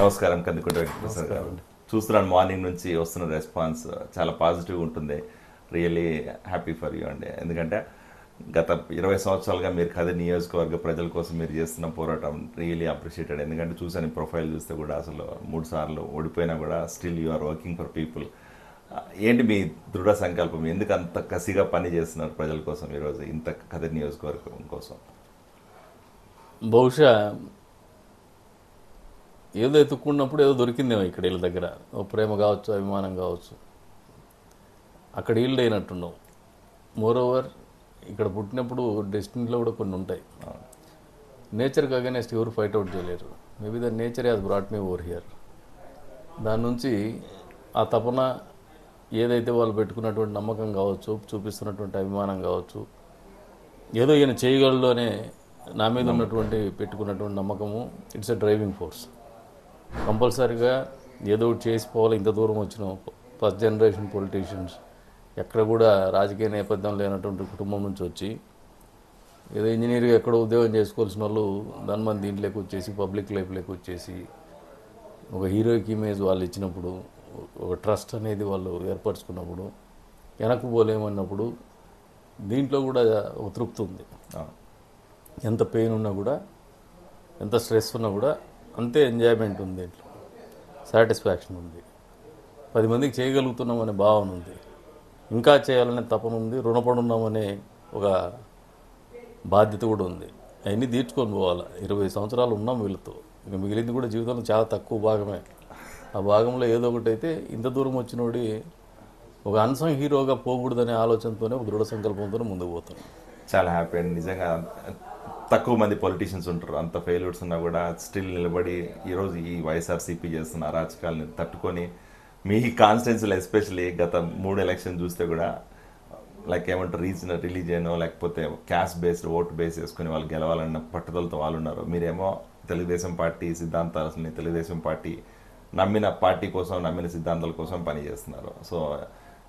నమస్కారం కందుకుంట వెంకటేశ్వర గారు. చూస్తున్నాను మార్నింగ్ నుంచి వస్తున్న రెస్పాన్స్ చాలా పాజిటివ్ ఉంటుంది. రియల్లీ హ్యాపీ ఫర్ యూ అండి. ఎందుకంటే గత 20 సంవత్సరాలుగా మీరు కదిరి నియోజకవర్గ ప్రజల కోసం మీరు చేస్తున్న పోరాటం రియల్లీ అప్రిషియేటెడ్. ఎందుకంటే చూసాను ప్రొఫైల్ చూస్తే కూడా అసలు 3 సార్లు ఓడిపోయినా కూడా still you are working for people. ఏంటి మీ దృఢ సంకల్పం? ఎందుకు అంత కసిగా పని చేస్తున్నారు ప్రజల కోసం ఈరోజు ఇంత కదిరి నియోజకవర్గం కోసం? బహుశా ఏదో ఎత్తుక్కున్నప్పుడు ఏదో దొరికిందేమో ఇక్కడ వీళ్ళ దగ్గర, ఓ ప్రేమ కావచ్చు, అభిమానం కావచ్చు, అక్కడ ఈల్డ్ అయినట్టున్నావు. మోరోవర్ ఇక్కడ పుట్టినప్పుడు డెస్టినీలో కూడా కొన్ని ఉంటాయి. నేచర్కి అగైనెస్ట్ ఎవరు ఫైట్ అవుట్ చేయలేరు. Maybe the nature has brought me over here. దాని నుంచి ఆ తపన ఏదైతే వాళ్ళు పెట్టుకున్నటువంటి నమ్మకం కావచ్చు, చూపిస్తున్నటువంటి అభిమానం కావచ్చు, ఏదో ఈయన చేయగలడు అనే నా మీద ఉన్నటువంటి పెట్టుకున్నటువంటి నమ్మకము, ఇట్స్ ఎ డ్రైవింగ్ ఫోర్స్. కంపల్సరీగా ఏదో ఒకటి చేసిపోవాలి. ఇంత దూరం వచ్చిన ఫస్ట్ జనరేషన్ పొలిటీషియన్స్, ఎక్కడ కూడా రాజకీయ నేపథ్యం లేనటువంటి కుటుంబం నుంచి వచ్చి ఏదో ఇంజనీర్గా ఎక్కడో ఉద్యోగం చేసుకోవాల్సిన వాళ్ళు దాని మంది దీంట్లోకి వచ్చేసి పబ్లిక్ లైఫ్లోకి వచ్చేసి ఒక హీరోయిక్ ఇమేజ్ వాళ్ళు ఇచ్చినప్పుడు, ఒక ట్రస్ట్ అనేది వాళ్ళు ఏర్పరచుకున్నప్పుడు, వెనక్కు పోలేమన్నప్పుడు దీంట్లో కూడా ఒక తృప్తి ఉంది. ఎంత పెయిన్ ఉన్నా కూడా, ఎంత స్ట్రెస్ ఉన్నా కూడా అంతే ఎంజాయ్మెంట్ ఉంది, దీంట్లో సాటిస్ఫాక్షన్ ఉంది. 10 మందికి చేయగలుగుతున్నామనే భావన ఉంది, ఇంకా చేయాలనే తపన ఉంది, రుణపడి ఉన్నామనే ఒక బాధ్యత కూడా ఉంది. అవన్నీ తీర్చుకొని పోవాలి. 20 సంవత్సరాలు ఉన్నాం వీళ్ళతో, ఇక మిగిలింది కూడా జీవితంలో చాలా తక్కువ భాగమే. ఆ భాగంలో ఏదో ఒకటి అయితే ఇంత దూరం వచ్చినోడి ఒక అన్సంగ్ హీరోగా పోకూడదనే ఆలోచనతోనే, ఒక దృఢ సంకల్పంతోనే ముందుకు పోతాను. చాలా హ్యాపీ అండి. నిజంగా తక్కువ మంది పొలిటీషియన్స్ ఉంటారు, అంత ఫెయిల్యూర్స్ ఉన్నా కూడా స్టిల్ నిలబడి ఈరోజు ఈ వైఎస్ఆర్సీపీ చేస్తున్న అరాచకాలని తట్టుకొని మీ కాన్స్టిట్యున్సీలో ఎస్పెషల్లీ గత 3 ఎలక్షన్ చూస్తే కూడా లైక్ ఏమంటారు, రీజనల్ రిలీజియన్ లేకపోతే క్యాస్ట్ బేస్డ్ ఓటు బేస్ చేసుకుని వాళ్ళు గెలవాలన్న పట్టుదలతో వాళ్ళు ఉన్నారు. మీరేమో తెలుగుదేశం పార్టీ సిద్ధాంతాలని, తెలుగుదేశం పార్టీ నమ్మిన పార్టీ కోసం, నమ్మిన సిద్ధాంతాల కోసం పనిచేస్తున్నారు. సో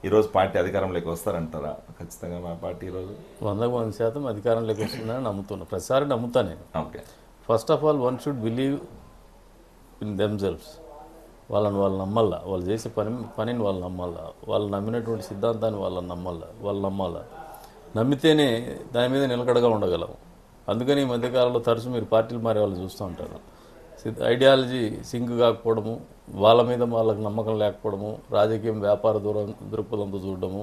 ఈరోజు పార్టీ అధికారంలోకి వస్తారంటారా? ఖచ్చితంగా మా పార్టీ ఈరోజు 100% అధికారంలోకి వస్తుందని నమ్ముతున్నా. ప్రతిసారి నమ్ముతా నేను. Okay, first of all one should believe in themselves. వాళ్ళని వాళ్ళు నమ్మల్లా, వాళ్ళు చేసే పనిని వాళ్ళు నమ్మల్లా, వాళ్ళు నమ్మినటువంటి సిద్ధాంతాన్ని వాళ్ళు నమ్మాలా. నమ్మితేనే దాని మీద నిలకడగా ఉండగలం. అందుకని ఈ మధ్యకాలంలో తరచు మీరు పార్టీలు మారే వాళ్ళు చూస్తూ ఉంటారు. ఐడియాలజీ సింక్ కాకపోవడము, వాళ్ళ మీద వాళ్ళకి నమ్మకం లేకపోవడము, రాజకీయం వ్యాపార దృక్పథంతో చూడడము,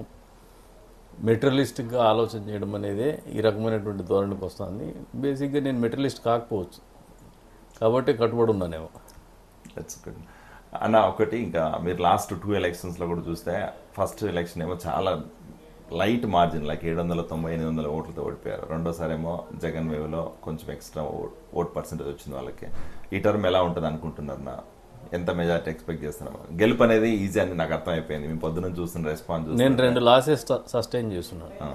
మెటీరియలిస్టిక్గా ఆలోచన చేయడం అనేది ఈ రకమైనటువంటి ధోరణికి వస్తుంది. బేసిక్గా నేను మెటీరియలిస్ట్ కాకపోవచ్చు కాబట్టి కట్టుబడి ఉన్నానేమో. దట్స్ గుడ్ అన్న. ఒకటి ఇంకా మీరు లాస్ట్ 2 ఎలక్షన్స్లో కూడా చూస్తే ఫస్ట్ ఎలక్షన్ ఏమో చాలా లైట్ మార్జిన్, లైక్ 790-800 ఓట్లతో ఓడిపోయారు. రెండోసారి ఏమో జగన్ వేవ్లో కొంచెం ఎక్స్ట్రా ఓట్ పర్సెంటేజ్ వచ్చింది వాళ్ళకి. ఈ టర్మ్ ఎలా ఉంటుంది అనుకుంటున్నారు? నా ఎంత మెజారిటీ ఎక్స్పెక్ట్ చేస్తున్నాము? గెలుపు అనేది ఈజీ అని నాకు అర్థమైపోయింది. మేము పొద్దున్న చూస్తున్న రెస్పాన్స్. నేను 2 లాసెస్ సస్టైన్ చేస్తున్నాను.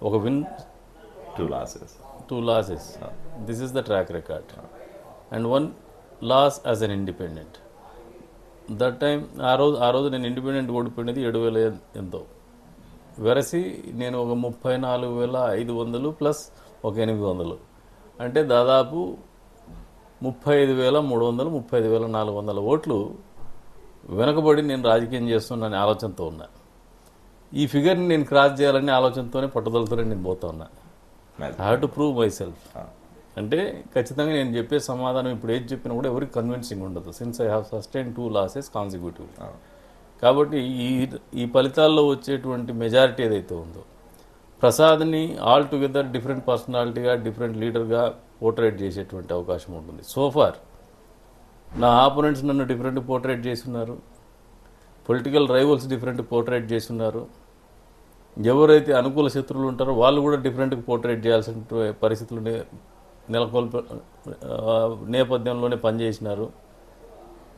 ఒక win, 2 losses. This is the track record. And 1 loss as an independent. That time ఆ రోజు నేను ఇండిపెండెంట్ ఓడిపోయినది 7,000 ఎంతో. వెరసి నేను ఒక 34,500 ప్లస్ ఒక 800, అంటే దాదాపు 35,300, 35,400 ఓట్లు వెనకబడి నేను రాజకీయం చేస్తున్నాను ఆలోచనతో ఉన్నా. ఈ ఫిగర్ని నేను క్రాస్ చేయాలనే ఆలోచనతోనే, పట్టుదలతోనే నేను పోతా ఉన్నా. I have to prove my self. అంటే ఖచ్చితంగా నేను చెప్పే సమాధానం ఇప్పుడు ఏది చెప్పినా కూడా ఎవరికి కన్విన్సింగ్ ఉండదు, since I have sustain 2 losses consecutive. కాబట్టి ఈ ఫలితాల్లో వచ్చేటువంటి మెజారిటీ ఏదైతే ఉందో, ప్రసాద్ని ఆల్ టుగెదర్ డిఫరెంట్ పర్సనాలిటీగా, డిఫరెంట్ లీడర్గా పోర్ట్రేట్ చేసేటువంటి అవకాశం ఉంటుంది. సోఫార్ నా ఆపోనెంట్స్ నన్ను డిఫరెంట్ పోర్ట్రేట్ చేస్తున్నారు, పొలిటికల్ రైవల్స్ డిఫరెంట్ పోర్ట్రేట్ చేస్తున్నారు, ఎవరైతే అనుకూల శత్రువులు ఉంటారో వాళ్ళు కూడా డిఫరెంట్గా పోర్ట్రేట్ చేయాల్సిన పరిస్థితులు నేపథ్యంలోనే పనిచేసినారు.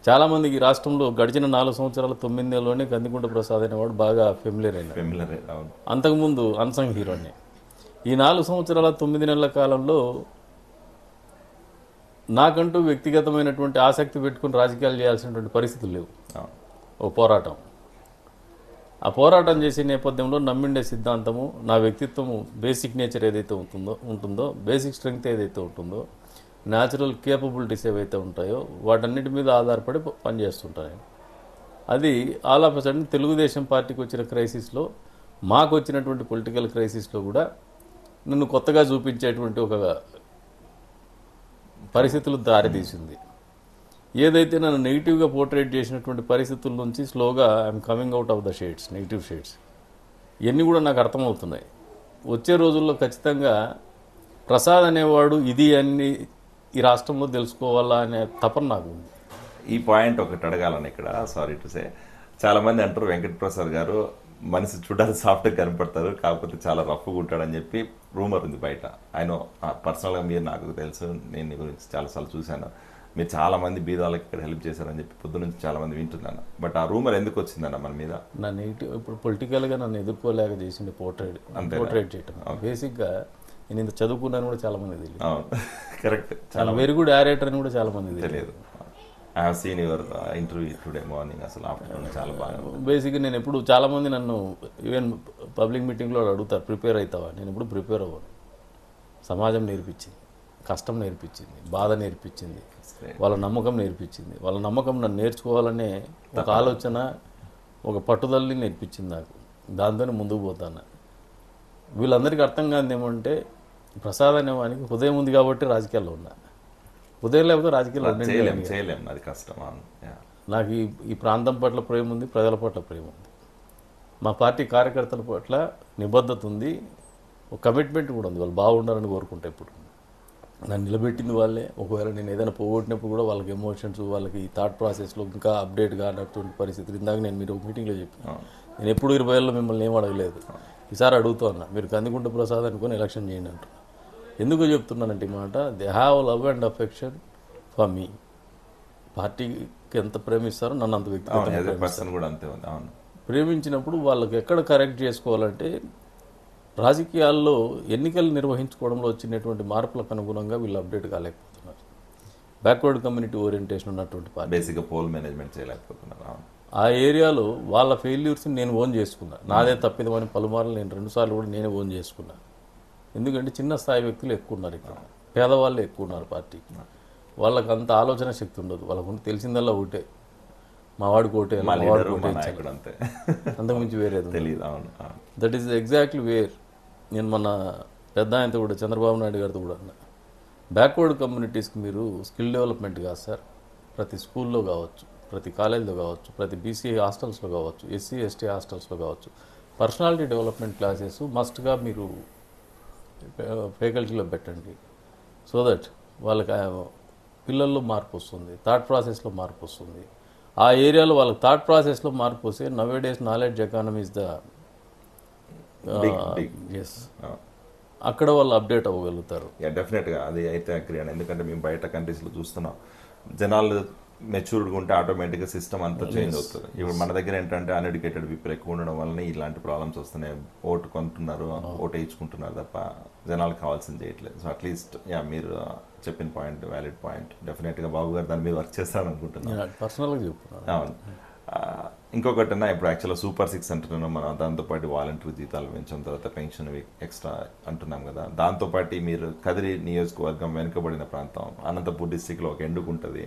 చాలామందికి రాష్ట్రంలో గడిచిన 4 సంవత్సరాల 9 నెలల్లోనే కందికుంట ప్రసాద్ అనేవాడు బాగా ఫెమిలియర్ అయినాడు. అంతకుముందు అన్సంగ్ హీరోని. ఈ 4 సంవత్సరాల 9 నెలల కాలంలో నాకంటూ వ్యక్తిగతమైనటువంటి ఆసక్తి పెట్టుకుని రాజకీయాలు చేయాల్సినటువంటి పరిస్థితులు లేవు. ఓ పోరాటం, ఆ పోరాటం చేసే నేపథ్యంలో నమ్మిండే సిద్ధాంతము, నా వ్యక్తిత్వము, బేసిక్ నేచర్ ఏదైతే ఉంటుందో, బేసిక్ స్ట్రెంగ్త్ ఏదైతే ఉంటుందో, న్యాచురల్ కేపబిలిటీస్ ఏవైతే ఉంటాయో వాటన్నిటి మీద ఆధారపడి పనిచేస్తుంటాను నేను. అది all of a sudden Telugu Desam పార్టీకి వచ్చిన క్రైసిస్లో, మాకు వచ్చినటువంటి పొలిటికల్ క్రైసిస్లో కూడా నన్ను కొత్తగా చూపించేటువంటి ఒక పరిస్థితులు దారితీసింది. ఏదైతే నన్ను నెగిటివ్గా పోర్ట్రేట్ చేసినటువంటి పరిస్థితుల నుంచి స్లోగా I'm coming out of the shades, negative shades. ఇవన్నీ కూడా నాకు అర్థమవుతున్నాయి. వచ్చే రోజుల్లో ఖచ్చితంగా ప్రసాద్ అనేవాడు ఇది అన్ని ఈ రాష్ట్రంలో తెలుసుకోవాలా అనే తపన నాకు ఉంది. ఈ పాయింట్ ఒకటి అడగాలని ఇక్కడ, సారీ టు సే, చాలా మంది అంటారు వెంకట ప్రసాద్ గారు మనిషి చూడాలి సాఫ్ట్గా కనపడతారు, కాకపోతే చాలా రఫ్గా ఉంటాడని చెప్పి రూమర్ ఉంది బయట. ఆయన పర్సనల్గా మీరు నాకు తెలుసు, నేను నీ గురించి చాలాసార్లు చూశాను. మీరు చాలా మంది బీదాలకు ఇక్కడ హెల్ప్ చేశారని చెప్పి పొద్దు నుంచి చాలా మంది వింటున్నాను. బట్ ఆ రూమర్ ఎందుకు వచ్చిందన్న మన మీద? నా నెగిటివ్ ఇప్పుడు పొలిటికల్గా నన్ను ఎదుర్కోలేక చేసింది పోర్ట్రేట్ చేయటం. బేసిక్గా నేను ఇంత చదువుకున్నాను కూడా చాలా మంది తెలియదు. కరెక్ట్. చాలా వెరీ గుడ్ ఆరేటర్ అని కూడా చాలా మంది తెలియదు. I have seen your interview today morning, అసలు ఆఫ్టర్నూన్ చాలా బాగా. బేసిక్గా నేను ఎప్పుడు చాలామంది నన్ను ఈవెన్ పబ్లిక్ మీటింగ్లో అడుగుతారు ప్రిపేర్ అవుతావా. నేను ఎప్పుడు ప్రిపేర్ అవ్వను. సమాజం నేర్పించింది, కష్టం నేర్పించింది, బాధ నేర్పించింది, వాళ్ళ నమ్మకం నేర్పించింది. వాళ్ళ నమ్మకం నన్ను నేర్చుకోవాలనే ఒక ఆలోచన, ఒక పట్టుదలని నేర్పించింది నాకు. దాంతోనే ముందుకు పోతాను. వీళ్ళందరికీ అర్థం కాదు ఏమంటే ప్రసాద్ అనేవానికి హృదయం ఉంది కాబట్టి రాజకీయాల్లో ఉన్నా. ఉదయం లేకపోతే రాజకీయాలు చేయలేం, అది కష్టం. నాకు ఈ ప్రాంతం పట్ల ప్రేమ ఉంది, ప్రజల పట్ల ప్రేమ ఉంది, మా పార్టీ కార్యకర్తల పట్ల నిబద్ధత ఉంది, ఒక కమిట్మెంట్ కూడా ఉంది. వాళ్ళు బాగుండాలని కోరుకుంటే ఇప్పుడు నన్ను నిలబెట్టింది వాళ్ళే. ఒకవేళ నేను ఏదైనా పోగొట్టినప్పుడు కూడా వాళ్ళకి ఎమోషన్స్, వాళ్ళకి ఈ థాట్ ప్రాసెస్లో ఇంకా అప్డేట్ కానటువంటి పరిస్థితులు. ఇందాక నేను మీరు ఒక మీటింగ్లో చెప్పాను, నేను ఎప్పుడు 20 ఏళ్ళలో మిమ్మల్ని ఏం అడగలేదు, ఈసారి అడుగుతూ ఉన్నా, మీరు కందికుంట ప్రసాద్ అనుకుని ఎలక్షన్ చేయండి అంటున్నా. ఎందుకు చెప్తున్నానంటే ఈ మాట, they have love and affection for me. పార్టీకి ఎంత ప్రేమిస్తారో నన్ను అంత వ్యక్తిగతంగా ప్రేమించినప్పుడు వాళ్ళకి ఎక్కడ కరెక్ట్ చేసుకోవాలంటే రాజకీయాల్లో ఎన్నికలు నిర్వహించుకోవడంలో వచ్చినటువంటి మార్పులకు అనుగుణంగా వీళ్ళు అప్డేట్ కాలేకపోతున్నారు. బ్యాక్వర్డ్ కమ్యూనిటీ ఓరియంటేషన్ ఉన్నటువంటి పార్టీ బేసిక్గా పోల్ మేనేజ్మెంట్ చేయలేకపోతున్నారు. ఆ ఏరియాలో వాళ్ళ ఫెయిల్యూర్స్ని నేను ఓన్ చేసుకున్నా. నాదే తప్పిదమని పలుమార్లు నేను 2 సార్లు కూడా నేనే ఓన్ చేసుకున్నా. ఎందుకంటే చిన్న స్థాయి వ్యక్తులు ఎక్కువ ఉన్నారు ఇక్కడ, పేదవాళ్ళు ఎక్కువ ఉన్నారు పార్టీకి. వాళ్ళకి అంత ఆలోచన శక్తి ఉండదు. వాళ్ళకు తెలిసిందల్లా ఒకటే, మా వాడికి ఒకటే, అంతకుమించి వేరేది తెలియదు. That is exactly where. నేను మన పెద్ద ఆయనతో కూడా, చంద్రబాబు నాయుడు గారితో కూడా అన్నా, బ్యాక్వర్డ్ కమ్యూనిటీస్కి మీరు స్కిల్ డెవలప్మెంట్ కాదు సార్, ప్రతి స్కూల్లో కావచ్చు, ప్రతి కాలేజీలో కావచ్చు, ప్రతి బీసీ హాస్టల్స్లో కావచ్చు, ఎస్సీ ఎస్టీ హాస్టల్స్లో కావచ్చు, పర్సనాలిటీ డెవలప్మెంట్ క్లాసెస్ మస్ట్గా మీరు ఫ్యాకల్టీలో పెట్టండి. సో దట్ వాళ్ళకి పిల్లల్లో మార్పు వస్తుంది, థాట్ ప్రాసెస్లో మార్పు వస్తుంది. ఆ ఏరియాలో వాళ్ళకి థాట్ ప్రాసెస్లో మార్పు వస్తే nowadays knowledge economy is the S, అక్కడ వాళ్ళు అప్డేట్ అవ్వగలుగుతారు. డెఫినెట్గా అది అయితే అగ్రీ అండి. ఎందుకంటే మేము బయట కంట్రీస్లో చూస్తున్నాం, జనాలు మెచ్యూర్డ్గా ఉంటే ఆటోమేటిక్గా సిస్టమ్ అంతా చేంజ్ అవుతుంది. ఇప్పుడు మన దగ్గర ఏంటంటే అన్ఎడ్యుకేటెడ్ పీపుల్ ఎక్కువ ఉండడం వల్ల ఇలాంటి ప్రాబ్లమ్స్ వస్తున్నాయి. ఓటు కొంటున్నారు, ఓటు వేయించుకుంటున్నారు తప్ప జనాలకు కావాల్సింది చేయట్లేదు. సో అట్లీస్ట్ మీరు చెప్పిన పాయింట్ వ్యాలిడ్ పాయింట్. డెఫినెట్గా బాబు గారు దాని మీద వర్క్ చేస్తారని అనుకుంటున్నాను. పర్సనల్గా చెప్తున్నాను. అవును. ఇంకొకటిన్నా ఇప్పుడు యాక్చువల్గా సూపర్ 6 అంటున్నాం మనం, దాంతోపాటు వాలంటీర్ జీతాలు పెంచిన తర్వాత పెన్షన్ ఎక్స్ట్రా అంటున్నాం కదా. దాంతోపాటు మీరు కదిరి నియోజకవర్గం వెనుకబడిన ప్రాంతం, అనంతపూర్ డిస్టిక్లో ఒక ఎండుకు ఉంటుంది.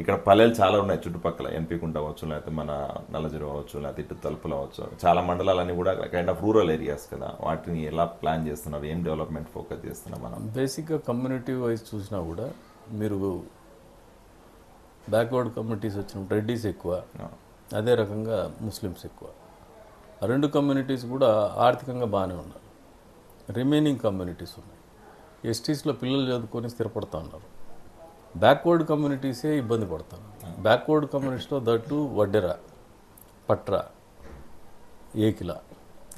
ఇక్కడ పల్లెలు చాలా ఉన్నాయి చుట్టుపక్కల, ఎన్పీకుంట అవ్వచ్చు, లేకపోతే మన నల్లజరు అవ్వచ్చు, లేకపోతే ఇటు తలుపులు అవ్వచ్చు. చాలా మండలాలన్నీ కూడా కైండ్ ఆఫ్ రూరల్ ఏరియాస్ కదా. వాటిని ఎలా ప్లాన్ చేస్తున్నారు, ఏం డెవలప్మెంట్ ఫోకస్ చేస్తున్నాం మనం? బేసిక్గా కమ్యూనిటీ వైజ్ చూసినా కూడా మీరు బ్యాక్వర్డ్ కమ్యూనిటీస్ వచ్చిన రెడ్డీస్ ఎక్కువ, అదే రకంగా ముస్లిమ్స్ ఎక్కువ. ఆ 2 కమ్యూనిటీస్ కూడా ఆర్థికంగా బాగానే ఉన్నారు. రిమైనింగ్ కమ్యూనిటీస్ ఉన్నాయి. ఎస్టీస్లో పిల్లలు చదువుకొని స్థిరపడుతూ ఉన్నారు. బ్యాక్వర్డ్ కమ్యూనిటీసే ఇబ్బంది పడతాను. బ్యాక్వర్డ్ కమ్యూనిటీస్లో దట్టు వడ్డెర, పట్ర, ఏకిల.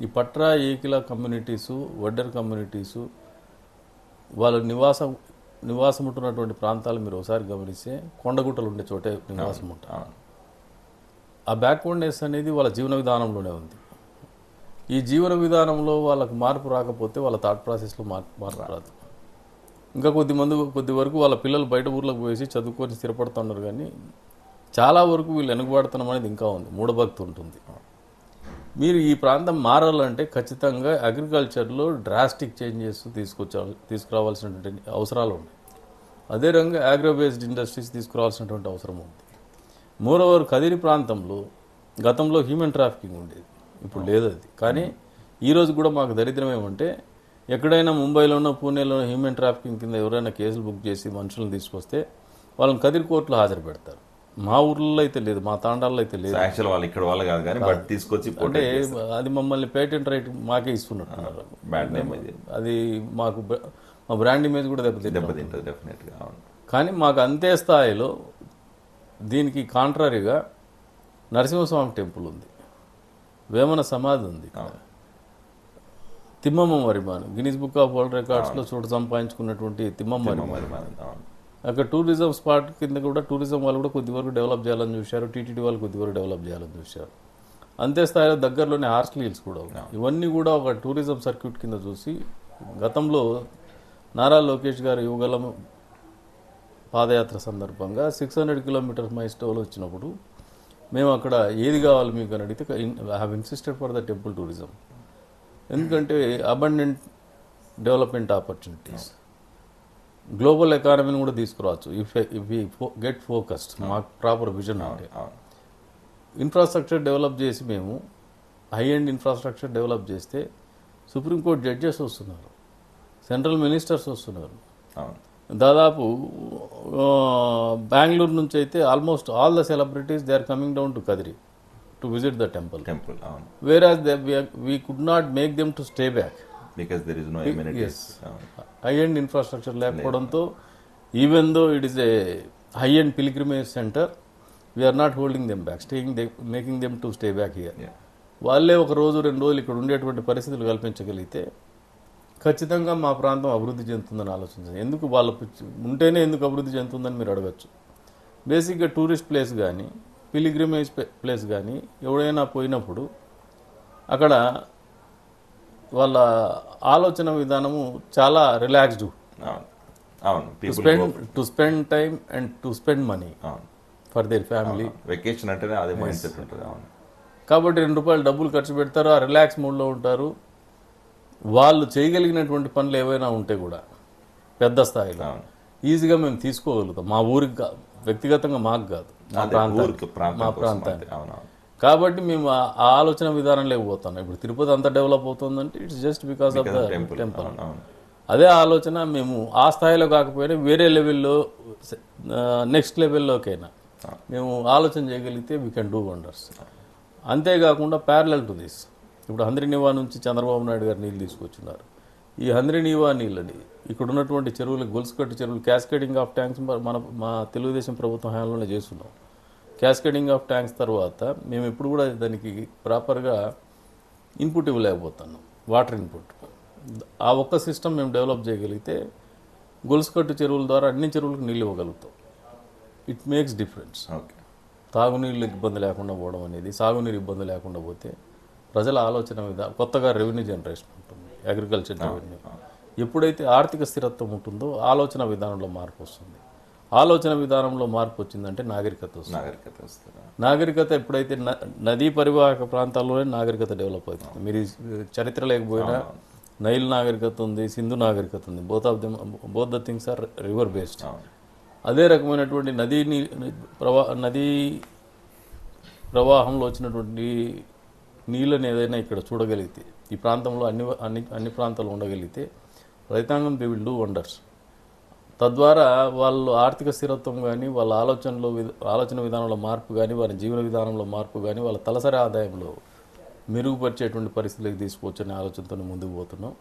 ఈ పట్ర ఏకిల కమ్యూనిటీసు, వడ్డెర కమ్యూనిటీసు వాళ్ళ నివాసం ఉంటున్నటువంటి ప్రాంతాలు మీరు ఒకసారి గమనిస్తే కొండగుట్టలు ఉండే చోటే నివాసం ఉంటారు. ఆ బ్యాక్వర్డ్నెస్ అనేది వాళ్ళ జీవన విధానంలోనే ఉంది. ఈ జీవన విధానంలో వాళ్ళకు మార్పు రాకపోతే వాళ్ళ థాట్ ప్రాసెస్లో మార్పు రాదు. ఇంకా కొద్ది వరకు వాళ్ళ పిల్లలు బయట ఊర్లోకి పోయేసి చదువుకొని స్థిరపడుతున్నారు. కానీ చాలా వరకు వీళ్ళు వెనుకబడతనం అనేది ఇంకా ఉంది, మూఢభక్తి ఉంటుంది. మీరు ఈ ప్రాంతం మారాలంటే ఖచ్చితంగా అగ్రికల్చర్లో డ్రాస్టిక్ చేంజెస్ తీసుకురావాల్సినటువంటి అవసరాలు ఉన్నాయి. అదే రకంగా అగ్రో బేస్డ్ ఇండస్ట్రీస్ తీసుకురావాల్సినటువంటి అవసరం ఉంది. మోరోవర్ కదిరి ప్రాంతంలో గతంలో హ్యూమన్ ట్రాఫికింగ్ ఉండేది, ఇప్పుడు లేదు అది. కానీ ఈరోజు కూడా మాకు దరిద్రం ఏమంటే ఎక్కడైనా ముంబైలోనో పూణేలోనో హ్యూమన్ ట్రాఫికింగ్ కింద ఎవరైనా కేసులు బుక్ చేసి మనుషులను తీసుకొస్తే వాళ్ళని కదిరి కోర్టులో హాజరు పెడతారు. మా ఊర్లలో అయితే లేదు, మా తాండాల్లో అయితే లేదు. యాక్చువల్ వాళ్ళు ఇక్కడ వాళ్ళు కాదు కానీ బట్ తీసుకొచ్చి అంటే అది మమ్మల్ని పేటెంట్ రైట్ మాకే ఇస్తున్నట్టున్నారు. బ్యాడ్ నేమ్ అది. అది మాకు మా బ్రాండ్ ఇమేజ్ కూడా దెబ్బతింటుంది డెఫినెట్గా. అవును. కానీ మాకు అంతే స్థాయిలో దీనికి కాంట్రరీగా నరసింహస్వామి టెంపుల్ ఉంది, వేమన సమాధి ఉంది, Thimmamma Marrimanu Guinness book of world రికార్డ్స్లో చోటు సంపాదించుకున్నటువంటి తిమ్మమ్మ మరిమాను. అక్కడ టూరిజం స్పాట్ కింద కూడా టూరిజం వాళ్ళు కూడా కొద్దివరకు డెవలప్ చేయాలని చూశారు, టీటీడీ వాళ్ళు కొద్దివరకు డెవలప్ చేయాలని చూశారు. అంతే స్థాయిలో దగ్గరలోనే హార్స్లీ హిల్స్ కూడా ఉన్నాయి. ఇవన్నీ కూడా ఒక టూరిజం సర్క్యూట్ కింద చూసి గతంలో నారా లోకేష్ గారు యువగలం పాదయాత్ర సందర్భంగా 600 కిలోమీటర్స్ మైస్టోలో వచ్చినప్పుడు మేము అక్కడ ఏది కావాలి మీకు అని అడిగితే I have insisted for the temple tourism. ఎందుకంటే అబండెంట్ డెవలప్మెంట్ ఆపర్చునిటీస్, గ్లోబల్ ఎకానమీని కూడా తీసుకురావచ్చు ఇఫ్ వి గెట్ ఫోకస్డ్. మాకు ప్రాపర్ విజన్ ఉంటే ఇన్ఫ్రాస్ట్రక్చర్ డెవలప్ చేసి మేము హై ఎండ్ ఇన్ఫ్రాస్ట్రక్చర్ డెవలప్ చేస్తే సుప్రీంకోర్టు జడ్జెస్ వస్తున్నారు, సెంట్రల్ మినిస్టర్స్ వస్తున్నారు. దాదాపు బెంగళూరు నుంచి అయితే almost all the celebrities they are coming down to Kadiri to visit the temple. Whereas we could not make them to stay back because there is no amenities. High end infrastructure లేకపోవడంతో even though it is a high end pilgrimage centre we are not holding them back, making them to stay back here. వాళ్ళే ఒక రోజు 2 రోజులు ఇక్కడ ఉండేటువంటి పరిస్థితులు కల్పించగలిగితే ఖచ్చితంగా మా ప్రాంతం అభివృద్ధి చెందుతుందని ఆలోచించాలి. ఎందుకు వాళ్ళ ఉంటేనే ఎందుకు అభివృద్ధి చెందుతుందని మీరు అడగచ్చు. బేసిక్గా టూరిస్ట్ ప్లేస్ కానీ పిలిగ్రిమేజ్ ప్లేస్ కానీ ఎవడైనా పోయినప్పుడు అక్కడ వాళ్ళ ఆలోచన విధానము చాలా relaxed, to spend time and to spend money for their family. Vacation అంటేనే అదే మైండ్ సెట్ ఉంటుంది. కాబట్టి ₹2 డబ్బులు ఖర్చు పెడతారు, ఆ రిలాక్స్ మూడ్లో ఉంటారు. వాళ్ళు చేయగలిగినటువంటి పనులు ఏవైనా ఉంటే కూడా పెద్ద స్థాయిలో ఈజీగా మేము తీసుకోగలుగుతాం. మా ఊరికి వ్యక్తిగతంగా మాకు కాదు, మా ప్రాంతానికి. కాబట్టి మేము ఆ ఆలోచన విధానం లేకపోతున్నాం. ఇప్పుడు తిరుపతి అంతా డెవలప్ అవుతుందంటే it's just because of the temple. అదే ఆలోచన మేము ఆ స్థాయిలో కాకపోయినా వేరే లెవెల్లో నెక్స్ట్ లెవెల్లోకైనా మేము ఆలోచన చేయగలిగితే వీ కెన్ డూ వండర్స్. అంతేకాకుండా ప్యారలల్ టు దిస్ ఇప్పుడు హంద్రీనీవా నుంచి చంద్రబాబు నాయుడు గారు నీళ్ళు తీసుకొచ్చినారు. ఈ హంద్రీనీవా నీళ్ళని ఇక్కడ ఉన్నటువంటి చెరువులకు, గొలుసుకట్టు చెరువులు క్యాస్కేడింగ్ ఆఫ్ ట్యాంక్స్ మా తెలుగుదేశం ప్రభుత్వం హయాంలోనే చేస్తున్నాం. క్యాస్కేడింగ్ ఆఫ్ ట్యాంక్స్ తర్వాత మేము ఎప్పుడు కూడా దానికి ప్రాపర్గా ఇన్పుట్ ఇవ్వలేకపోతున్నాం, వాటర్ ఇన్పుట్. ఆ ఒక్క సిస్టమ్ మేము డెవలప్ చేయగలిగితే గొలుసుకట్టు చెరువుల ద్వారా అన్ని చెరువులకు నీళ్ళు ఇవ్వగలుగుతాం. It makes difference. తాగునీళ్ళు ఇబ్బంది లేకుండా పోవడం అనేది, సాగునీరు ఇబ్బంది లేకుండా పోతే ప్రజల ఆలోచన మీద కొత్తగా రెవెన్యూ జనరేషన్ ఉంటుంది, అగ్రికల్చర్ రెవెన్యూ. ఎప్పుడైతే ఆర్థిక స్థిరత్వం ఉంటుందో ఆలోచన విధానంలో మార్పు వస్తుంది. ఆలోచన విధానంలో మార్పు వచ్చిందంటే నాగరికత వస్తుంది. నాగరికత ఎప్పుడైతే నదీ పరివాహక ప్రాంతాల్లోనే నాగరికత డెవలప్ అవుతుంది. మీరు చరిత్ర లేకపోయినా నైల్ నాగరికత ఉంది, సింధు నాగరికత ఉంది. Both the things are river based. అదే రకమైనటువంటి నదీ ప్రవాహంలో వచ్చినటువంటి నీళ్ళని ఏదైనా ఇక్కడ చూడగలిగితే, ఈ ప్రాంతంలో అన్ని ప్రాంతాలు ఉండగలిగితే రైతాంగం దే విల్ డూ వండర్స్. తద్వారా వాళ్ళు ఆర్థిక స్థిరత్వం కానీ, వాళ్ళ ఆలోచన విధానంలో మార్పు కానీ, వారి జీవన విధానంలో మార్పు కానీ, వాళ్ళ తలసరి ఆదాయంలో మెరుగుపరిచేటువంటి పరిస్థితులకు తీసుకోవచ్చనే ఆలోచనతో ముందుకు పోతున్నాం.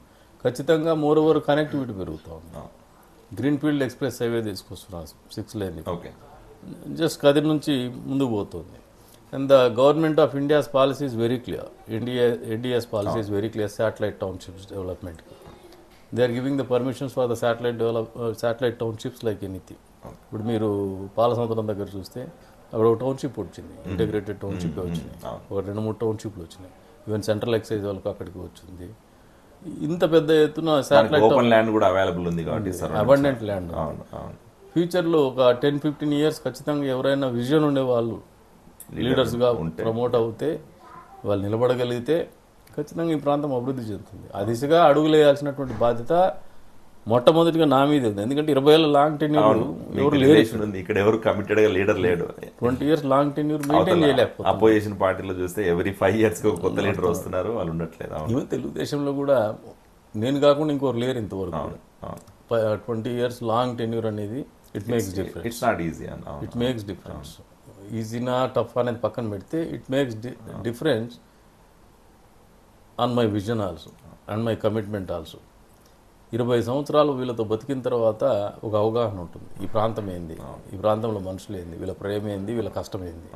ఖచ్చితంగా మోరోవర్ కనెక్టివిటీ పెరుగుతూ ఉంది. గ్రీన్ఫీల్డ్ ఎక్స్ప్రెస్ హైవే తీసుకొస్తున్నాం, 6 లేన్. జస్ట్ కదిరి నుంచి ముందుకు పోతుంది. And the government of India's policy is very clear. India's policy is very clear. Satellite townships డెవలప్మెంట్కి they are giving the permissions for the satellite townships like anything. ఇప్పుడు మీరు పాలసముద్రం దగ్గర చూస్తే అక్కడ ఒక టౌన్షిప్ వచ్చింది, ఇంటిగ్రేటెడ్ టౌన్షిప్ వచ్చింది, ఒక 2-3 టౌన్షిప్లు వచ్చినాయి. ఈవెన్ సెంట్రల్ ఎక్సైజ్ వాళ్ళకి అక్కడికి వచ్చింది. ఇంత పెద్ద ఎత్తున శాటిలైట్ ల్యాండ్ కూడా అవైలబుల్ ఉంది కాబట్టి అబండెంట్ ల్యాండ్. ఫ్యూచర్లో ఒక 10-15 ఇయర్స్ ఖచ్చితంగా ఎవరైనా విజన్ ఉండేవాళ్ళు లీడర్స్గా ప్రమోట్ అవుతే, వాళ్ళు నిలబడగలిగితే ఖచ్చితంగా ఈ ప్రాంతం అభివృద్ధి చెందుతుంది. ఆ దిశగా అడుగులేయాల్సినటువంటి బాధ్యత మొట్టమొదటిగా నా మీద ఉంది. ఎందుకంటే 20 ఏళ్ళ లాంగ్ టెన్యూర్ ఎవరు లేరు, ఇక్కడ ఎవరు కమిటెడ్ గా లీడర్ లేడు. 20 years లాంగ్ టెన్యూర్ మెయింటైన్ చేయలేకపోతే. అపోజిషన్ పార్టీలో చూస్తే every 5 years కి ఒక కొత్త లీడర్ వస్తున్నారు, వాళ్ళు ఉండట్లేదు. ఈవెన్ తెలుగుదేశంలో కూడా నేను కాకుండా ఇంకోరు లేరు ఇంతవరకు. 20 years లాంగ్ టెన్యూర్ అనేది it makes difference. It's not easy అన్న. It makes difference. ఈజీనా టఫ్ అనేది పక్కన పెడితే it makes difference on my vision also and my commitment also. 20 సంవత్సరాలు వీళ్ళతో బతికిన తర్వాత ఒక అవగాహన ఉంటుంది. ఈ ప్రాంతం ఏంది, ఈ ప్రాంతంలో మనుషులు ఏంది, వీళ్ళ ప్రేమ ఏంది, వీళ్ళ కష్టం ఏంది.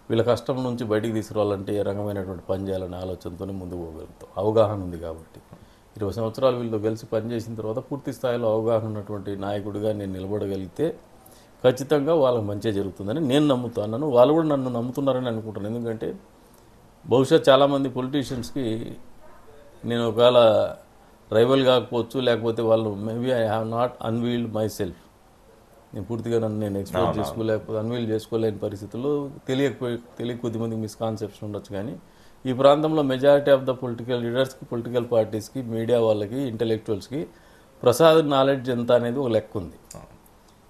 వీళ్ళ కష్టం నుంచి బయటికి తీసుకురావాలంటే ఏ రకమైనటువంటి పని చేయాలనే ఆలోచనతోనే ముందుకు పోగలుగుతాం. అవగాహన ఉంది కాబట్టి 20 సంవత్సరాలు వీళ్ళతో కలిసి పనిచేసిన తర్వాత పూర్తి స్థాయిలో అవగాహన ఉన్నటువంటి నాయకుడిగా నేను నిలబడగలిగితే ఖచ్చితంగా వాళ్ళకి మంచి జరుగుతుందని నేను నమ్ముతాను. వాళ్ళు కూడా నన్ను నమ్ముతున్నారని అనుకుంటాను. ఎందుకంటే బహుశా చాలామంది పొలిటీషియన్స్కి నేను ఒకవేళ రైవల్ కాకపోవచ్చు, లేకపోతే వాళ్ళు maybe I have not unveiled my self. నేను పూర్తిగా నన్ను నేను ఎక్స్ప్లోర్ చేసుకోలేకపోతే అన్వీల్ చేసుకోలేని పరిస్థితుల్లో తెలియ కొద్దిమందికి మిస్కాన్సెప్షన్ ఉండొచ్చు. కానీ ఈ ప్రాంతంలో మెజారిటీ ఆఫ్ ద పొలిటికల్ లీడర్స్కి, పొలిటికల్ పార్టీస్కి, మీడియా వాళ్ళకి, ఇంటెలెక్చువల్స్కి ప్రసాద్ నాలెడ్జ్ ఎంత అనేది ఒక లెక్క ఉంది.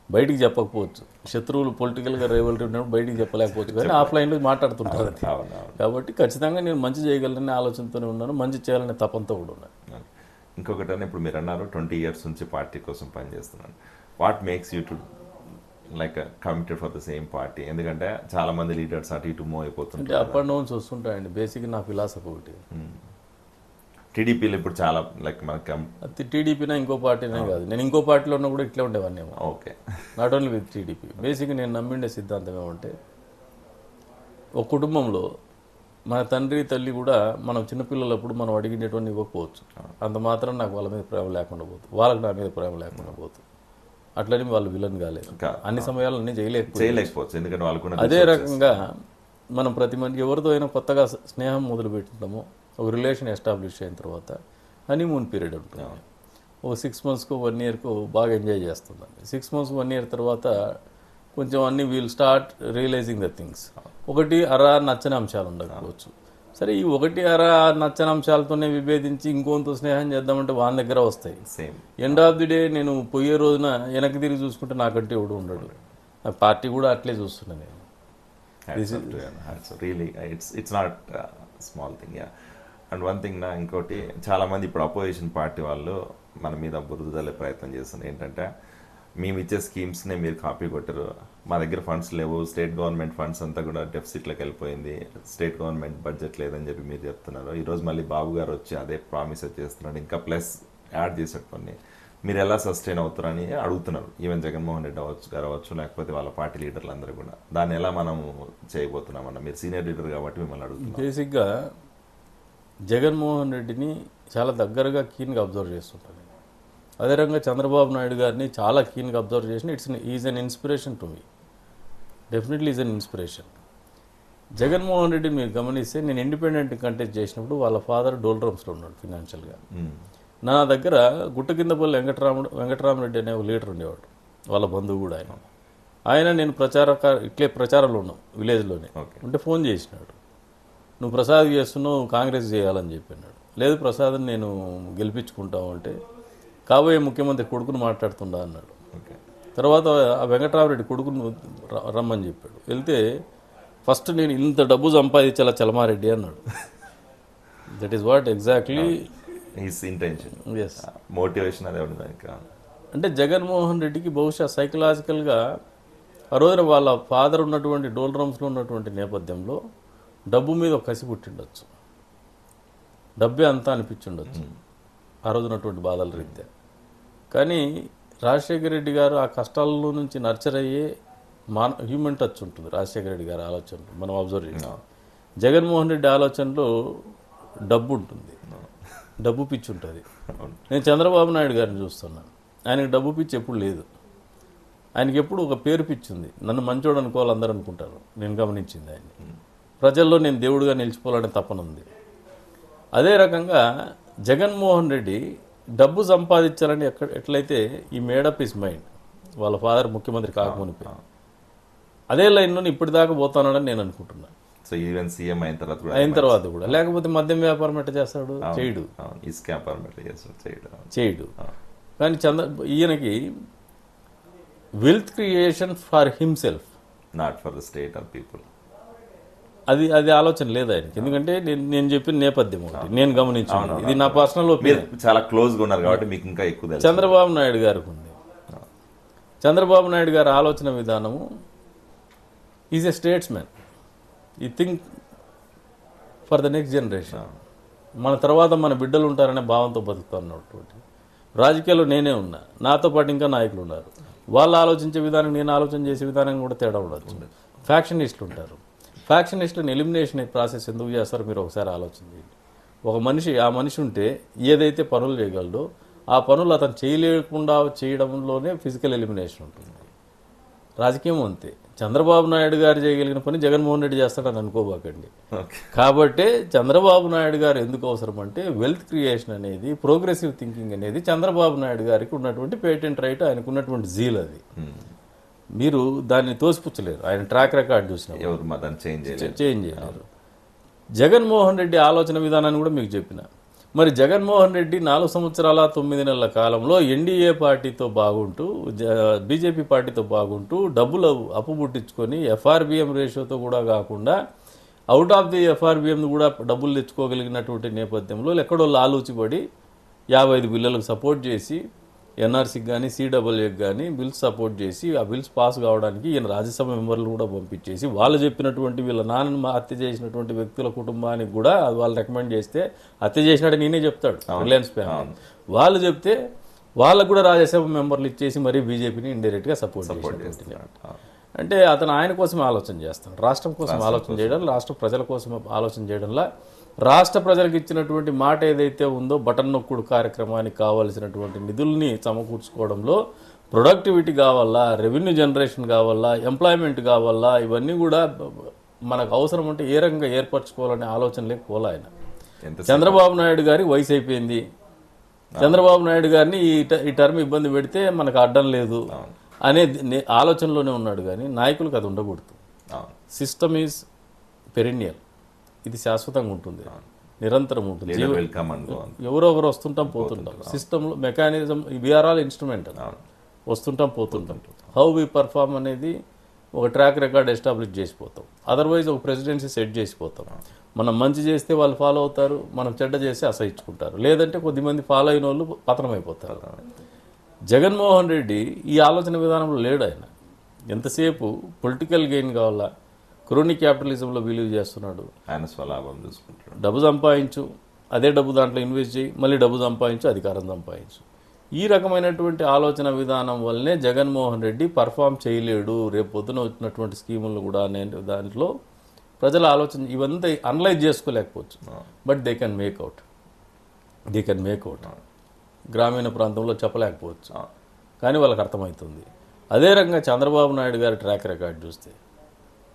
బయటికి చెప్పకపోవచ్చు, శత్రువులు పొలిటికల్గా రైవల్రీ ఉన్నప్పుడు బయటికి చెప్పలేకపోవచ్చు, కానీ ఆఫ్లైన్లో మాట్లాడుతుంటారు. కాబట్టి ఖచ్చితంగా నేను మంచి చేయగలననే ఆలోచనతోనే ఉన్నాను, మంచి చేయాలనే తపంతో కూడా ఉన్నాను. ఇంకొకటి ఇప్పుడు మీరు అన్నారు 20 years నుంచి పార్టీ కోసం పనిచేస్తున్నాను. What makes you to like committed for the same party? ఎందుకంటే చాలా మంది లీడర్స్ అటు ఇటు మూవ్ అయిపోతుంటారు, అప్ అండ్ డౌన్స్ వస్తుంటాయండి. బేసిక్ నా ఫిలాసఫీ ఒకటి. టీడీపీలో ఇప్పుడు చాలా లైక్ మనకి టీడీపీనా ఇంకో పార్టీనే కాదు, నేను ఇంకో పార్టీలో ఉన్నా కూడా ఇట్లా ఉండేవాడిని. Okay, not only with TDP. బేసిక్గా నేను నమ్మిండే సిద్ధాంతం ఏమంటే, ఒక కుటుంబంలో మన తండ్రి తల్లి కూడా మనం చిన్నపిల్లలప్పుడు మనం అడిగినటువంటి ఇవ్వకపోవచ్చు. అంత మాత్రం నాకు వాళ్ళ మీద ప్రేమ లేకుండా పోతుంది, వాళ్ళకి నా మీద ప్రేమ లేకుండా పోతుంది. అట్లని వాళ్ళు విలన్ కాలేదు, అన్ని సమయాలు అన్నీ చేయలేకపోవచ్చు. ఎందుకంటే వాళ్ళు అదే రకంగా మనం ప్రతి మంది ఎవరితో అయినా కొత్తగా స్నేహం మొదలు పెట్టినామో, ఒక రిలేషన్ ఎస్టాబ్లిష్ అయిన తర్వాత హనీమూన్ పీరియడ్ ఉంటుంది. ఒక 6 monthsకు 1 yearకు బాగా ఎంజాయ్ చేస్తున్నాను. 6 months 1 year తర్వాత కొంచెం అన్ని we'll start realising the things. ఒకటి అరా నచ్చని అంశాలు ఉండకపోవచ్చు. సరే, ఈ ఒకటి అరా నచ్చని అంశాలతోనే విభేదించి ఇంకొంత స్నేహం చేద్దామంటే వాళ్ళ దగ్గర వస్తాయి. ఎండ్ ఆఫ్ ది డే నేను పోయే రోజున వెనక్కి తిరిగి చూసుకుంటే నాకంటే ఎవడు ఉండడు. ఆ పార్టీ కూడా అట్లే చూస్తున్నాను నేను. It's not small thing. And one thing ఇంకోటి, చాలా మంది ఇప్పుడు అపోజిషన్ పార్టీ వాళ్ళు మన మీద బురద జల్లే ప్రయత్నం చేస్తున్నారు. ఏంటంటే, మేము ఇచ్చే స్కీమ్స్నే మీరు కాపీ కొట్టరు, మా దగ్గర ఫండ్స్ లేవు, స్టేట్ గవర్నమెంట్ ఫండ్స్ అంతా కూడా డెఫిసిట్లోకి వెళ్ళిపోయింది, స్టేట్ గవర్నమెంట్ బడ్జెట్ లేదని చెప్పి మీరు చెప్తున్నారు. ఈరోజు మళ్ళీ బాబు గారు వచ్చి అదే ప్రామిస్ చేస్తున్నాడు, ఇంకా ప్లస్ యాడ్ చేసేటువంటి మీరు ఎలా సస్టైన్ అవుతారని అడుగుతున్నారు. ఈవెన్ జగన్మోహన్ రెడ్డి గారు అవ్వచ్చు, లేకపోతే వాళ్ళ పార్టీ లీడర్లు అందరూ కూడా. దాన్ని ఎలా మనం చేయబోతున్నామన్న, మీరు సీనియర్ లీడర్ కాబట్టి మిమ్మల్ని అడుగుతున్నారు. బేసిక్గా జగన్మోహన్ రెడ్డిని చాలా దగ్గరగా కీన్గా అబ్జర్వ్ చేస్తుంటాను. అదే రకంగా చంద్రబాబు నాయుడు గారిని చాలా కీన్గా అబ్జర్వ్ చేసిన is an inspiration to me. Definitely is an inspiration. Jaganmohan రెడ్డిని మీరు గమనిస్తే, నేను ఇండిపెండెంట్ కంటెస్ట్ చేసినప్పుడు వాళ్ళ ఫాదర్ డోల్డ్రమ్స్లో ఉన్నాడు ఫినాన్షియల్గా. నా దగ్గర గుట్టకిందపల్లి వెంకటరామరెడ్డి అనే ఒక లీడర్ ఉండేవాడు, వాళ్ళ బంధువు కూడా ఆయన నేను ఇట్లే ప్రచారంలో ఉన్నాం విలేజ్లోనే ఉంటే ఫోన్ చేసినాడు, నువ్వు ప్రసాద్ చేస్తున్నావు, కాంగ్రెస్ చేయాలని చెప్పినాడు. లేదు ప్రసాద్ని నేను గెలిపించుకుంటావు అంటే, కాబోయే ముఖ్యమంత్రి కొడుకుని మాట్లాడుతుండా అన్నాడు. తర్వాత ఆ వెంకటరామరెడ్డి కొడుకుని రమ్మని చెప్పాడు. వెళ్తే ఫస్ట్ నేను ఇంత డబ్బు సంపాదించాలా చలమారెడ్డి అన్నాడు. That is what exactly motivation. అంటే జగన్మోహన్ రెడ్డికి బహుశా సైకలాజికల్గా ఆ రోజున వాళ్ళ ఫాదర్ ఉన్నటువంటి డోల్డ్రమ్స్లో ఉన్నటువంటి నేపథ్యంలో డబ్బు మీద ఒక కసి పుట్టిండొచ్చు, డబ్బే అంతా అనిపించుండొచ్చు ఆ రోజునటువంటి బాధల రీత్యా. కానీ రాజశేఖర రెడ్డి గారు ఆ కష్టాల్లో నుంచి నర్చర్ అయ్యే హ్యూమన్ టచ్ ఉంటుంది రాజశేఖర రెడ్డి గారి ఆలోచనలు మనం అబ్జర్వ్ చేస్తాం. జగన్మోహన్ రెడ్డి ఆలోచనలో డబ్బు ఉంటుంది, డబ్బు పిచ్చి ఉంటుంది. నేను చంద్రబాబు నాయుడు గారిని చూస్తున్నాను, ఆయనకి డబ్బు పిచ్చి ఎప్పుడు లేదు. ఆయనకి ఎప్పుడు ఒక పేరు పిచ్చి ఉంది, నన్ను మంచోడు అనుకోవాలి అందరూ అనుకుంటారు. నేను గమనించింది ఆయన్ని. ప్రజల్లో నేను దేవుడిగా నిలిచిపోవాలనే తపన ఉంది. అదే రకంగా జగన్మోహన్ రెడ్డి డబ్బు సంపాదించాలని ఎట్లయితే ఈ మేడప్ ఇస్ మైండ్, వాళ్ళ ఫాదర్ ముఖ్యమంత్రి కాకమునిపై అదే లైన్లో ఇప్పటిదాకా పోతానని నేను అనుకుంటున్నాను. సో ఈవెన్ సీఎం అయిన తర్వాత కూడా, లేకపోతే మద్యం వ్యాపారం ఎట్లా చేస్తాడు? చేయడు. చేయడు. కానీ ఈయనకి wealth creation for himself, not for the state or people, అది ఆలోచన లేదు ఆయనకి. ఎందుకంటే నేను చెప్పిన నేపథ్యం ఒకటి నేను గమనించాను, ఇది నా పర్సనల్ మీరు ఒపీనియన్. చాలా క్లోజ్గా ఉన్నారు కాబట్టి మీకు ఇంకా ఎక్కువ తెలుసు. చంద్రబాబు నాయుడు గారికి ఉంది. చంద్రబాబు నాయుడు గారి ఆలోచన విధానము, ఈజ్ ఎ స్టేట్స్మెన్, ఈ think for the next generation. మన తర్వాత మన బిడ్డలు ఉంటారనే భావంతో బతుకుతున్నటువంటి రాజకీయాల్లో నేనే ఉన్నా, నాతో పాటు ఇంకా నాయకులు ఉన్నారు. వాళ్ళు ఆలోచించే విధానం, నేను ఆలోచన చేసే విధానం కూడా తేడా ఉండొచ్చు. ఫ్యాక్షనిస్టులు ఉంటారు. ఫ్యాక్షనిస్టులను ఎలిమినేషన్ ప్రాసెస్ ఎందుకు చేస్తారో మీరు ఒకసారి ఆలోచన చేయండి. ఒక మనిషి, ఆ మనిషి ఉంటే ఏదైతే పనులు చేయగలడో ఆ పనులు అతను చేయలేకుండా చేయడంలోనే ఫిజికల్ ఎలిమినేషన్ ఉంటుంది. రాజకీయం అంతే. చంద్రబాబు నాయుడు గారు చేయగలిగిన పని జగన్మోహన్ రెడ్డి చేస్తాడని అనుకోబాకండి. కాబట్టే చంద్రబాబు నాయుడు గారు ఎందుకు అవసరం అంటే, వెల్త్ క్రియేషన్ అనేది, ప్రోగ్రెసివ్ థింకింగ్ అనేది చంద్రబాబు నాయుడు గారికి ఉన్నటువంటి పేటెంట్ రైట్, ఆయనకు ఉన్నటువంటి జీల్. అది మీరు దాన్ని తోసిపుచ్చలేరు. ఆయన ట్రాక్ రికార్డ్ చూసినప్పుడు ఎవరు దాన్ని చేంజ్ చేయలేరు. జగన్మోహన్ రెడ్డి ఆలోచన విధానాన్ని కూడా మీకు చెప్పిన. మరి జగన్మోహన్ రెడ్డి 4 సంవత్సరాల 9 నెలల కాలంలో ఎన్డీఏ పార్టీతో బాగుంటూ, బీజేపీ పార్టీతో బాగుంటూ, డబ్బులు అప్పు పుట్టించుకొని ఎఫ్ఆర్బిఎం రేషియోతో కూడా కాకుండా అవుట్ ఆఫ్ ది ఎఫ్ఆర్బిఎం కూడా డబ్బులు తెచ్చుకోగలిగినటువంటి నేపథ్యంలో ఎక్కడో లాలూచిపడి 55 బిల్లులకు సపోర్ట్ చేసి, ఎన్ఆర్సీకి కానీ సిడబ్ల్యూకి కానీ బిల్స్ సపోర్ట్ చేసి, ఆ బిల్స్ పాస్ కావడానికి ఈయన రాజ్యసభ మెంబర్లు కూడా పంపించేసి, వాళ్ళు చెప్పినటువంటి వీళ్ళ నాన్నను హత్య చేసినటువంటి వ్యక్తుల కుటుంబానికి కూడా వాళ్ళు రికమెండ్ చేస్తే, హత్య చేసినట్టు నేనే చెప్తాడు రిలయన్స్ ఫ్యామిలీ, వాళ్ళు చెప్తే వాళ్ళకు కూడా రాజ్యసభ మెంబర్లు ఇచ్చేసి మరీ బీజేపీని ఇండైరెక్ట్గా సపోర్ట్ చేస్తున్నాడు. అంటే అతను ఆయన కోసం ఆలోచన చేస్తాడు, రాష్ట్రం కోసం ఆలోచన చేయడం, రాష్ట్ర ప్రజల కోసం ఆలోచన చేయడంలా, రాష్ట్ర ప్రజలకు ఇచ్చినటువంటి మాట ఏదైతే ఉందో బటన్ నొక్కుడు కార్యక్రమానికి కావాల్సినటువంటి నిధుల్ని సమకూర్చుకోవడంలో ప్రొడక్టివిటీ కావాలా, రెవెన్యూ జనరేషన్ కావాలా, ఎంప్లాయ్మెంట్ కావాలా, ఇవన్నీ కూడా మనకు అవసరం అంటే ఏ రకంగా ఏర్పరచుకోవాలనే ఆలోచన లేకపోలే ఆయన. చంద్రబాబు నాయుడు గారి వయసు అయిపోయింది, చంద్రబాబు నాయుడు గారిని ఈ టర్మ్ ఇబ్బంది పెడితే మనకు అడ్డం లేదు అనే ఆలోచనలోనే ఉన్నాడు. కానీ నాయకులకు అది ఉండకూడదు. సిస్టమ్ ఈజ్ పెరినియల్, ఇది శాశ్వతంగా ఉంటుంది, నిరంతరం ఉంటుంది. ఎవరో ఒకరు వస్తుంటాం పోతుంటాం. సిస్టంలో మెకానిజం, వీఆర్ ఆల్ ఇన్స్ట్రుమెంట్, వస్తుంటాం పోతుంటాం. హౌ వి పర్ఫార్మ్ అనేది ఒక ట్రాక్ రికార్డ్ ఎస్టాబ్లిష్ చేసిపోతాం. అదర్వైజ్ ఒక ప్రెసిడెన్సీ సెట్ చేసిపోతాం. మనం మంచి చేస్తే వాళ్ళు ఫాలో అవుతారు, మనం చెడ్డ చేస్తే అసహించుకుంటారు. లేదంటే కొద్దిమంది ఫాలో అయిన వాళ్ళు పతనమైపోతారు. జగన్మోహన్ రెడ్డి ఈ ఆలోచన విధానంలో లేడు. ఆయన ఎంతసేపు పొలిటికల్ గెయిన్ కావాలా, క్రోనీ క్యాపిటలిజంలో బిలీవ్ చేస్తున్నాడు. ఆయన స్వలాభం చూసుకుంటాడు. డబ్బు సంపాదించు, అదే డబ్బు దాంట్లో ఇన్వెస్ట్ చేయి, మళ్ళీ డబ్బు సంపాదించు, అధికారం సంపాదించు. ఈ రకమైనటువంటి ఆలోచన విధానం వల్లనే జగన్మోహన్ రెడ్డి పర్ఫామ్ చేయలేడు. రేపు పొద్దున వచ్చినటువంటి స్కీములు కూడా నేను దాంట్లో ప్రజల ఆలోచన ఇవంతా అనలైజ్ చేసుకోలేకపోవచ్చు. బట్ దే కెన్ మేక్అవుట్, గ్రామీణ ప్రాంతంలో చెప్పలేకపోవచ్చు, కానీ వాళ్ళకి అర్థమవుతుంది. అదే రకంగా చంద్రబాబు నాయుడు గారి ట్రాక్ రికార్డ్ చూస్తే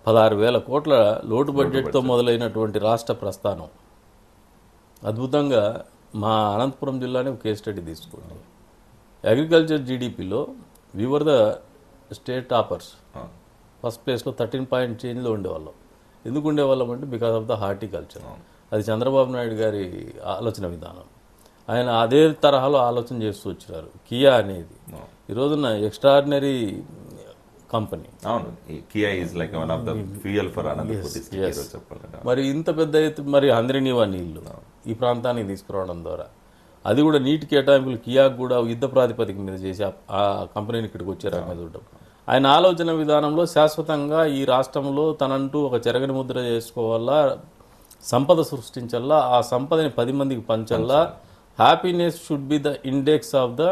16,000 కోట్ల లోటు బడ్జెట్తో మొదలైనటువంటి రాష్ట్ర ప్రస్థానం అద్భుతంగా. మా అనంతపురం జిల్లాని ఒక కేస్ స్టడీ తీసుకోండి. అగ్రికల్చర్ జీడిపిలో we were the state toppers. First ప్లేస్లో 13 పాయింట్ చేంజ్లో ఉండేవాళ్ళం. ఎందుకు ఉండేవాళ్ళం అంటే బికాస్ ఆఫ్ ద హార్టికల్చర్. అది చంద్రబాబు నాయుడు గారి ఆలోచన విధానం. ఆయన అదే తరహాలో ఆలోచన చేస్తూ వచ్చినారు. కియా అనేది ఈ రోజున ఎక్స్ట్రాడినరీ కంపెనీ. అవును, Kia is like one of the fuel for మరి ఇంత పెద్ద ఎత్తు మరి హంద్రినీవా నీళ్లు ఈ ప్రాంతానికి తీసుకురావడం ద్వారా, అది కూడా నీటి కేటాయింపులు కియాకు కూడా యుద్ధ ప్రాతిపదిక మీద చేసి ఆ కంపెనీని ఇక్కడికి వచ్చే రకంగా చూడడం. ఆయన ఆలోచన విధానంలో శాశ్వతంగా ఈ రాష్ట్రంలో తనంటూ ఒక చెరగని ముద్ర చేసుకోవాలా, సంపద సృష్టించాలా, ఆ సంపదని 10 మందికి పంచాలా. Happiness should be the index of the